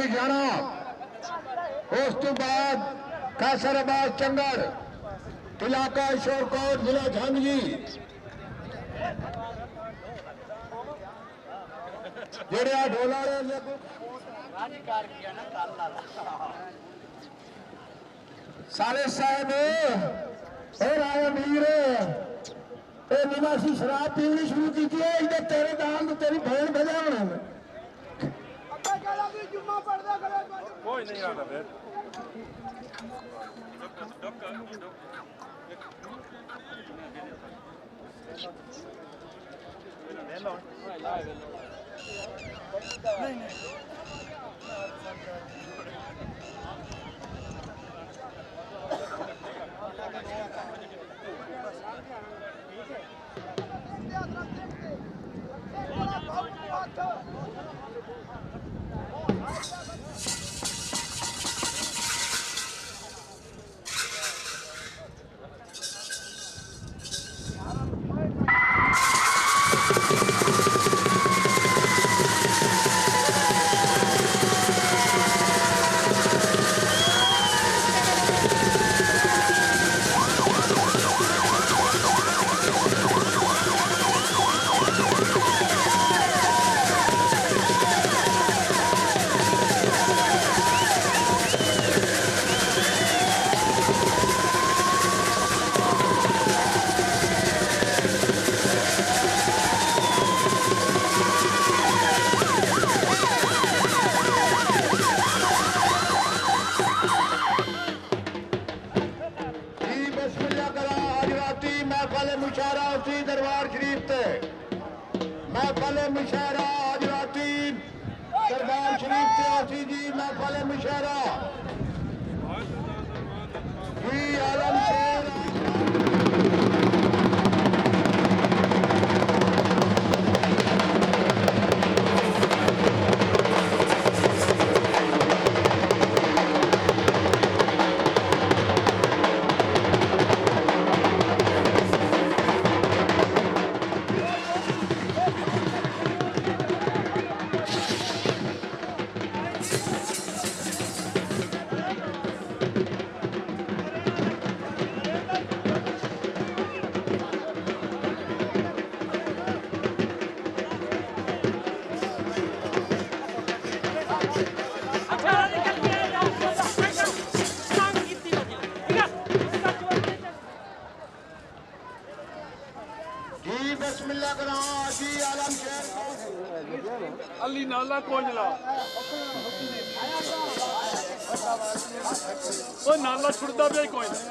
लुधियाना, उस तो बाद कैसराबाद चंगर, इलाका शोरकोट, जिला झांझी। जेड़े ढोला साले साहब और आया मीर निवासी शराब पीनी शुरू की है। इधर तेरे दाल तो तेरी बहन भेजा होना है। कोई नहीं आता फिर दरबार शरीफ ते महफल मुशायरा आज राती दरबार शरीफ ते आसी जी महफल मुशायरा जी आलम शेर अली नाला कोंजला ओ नाला छुड़दा भी कोई नहीं।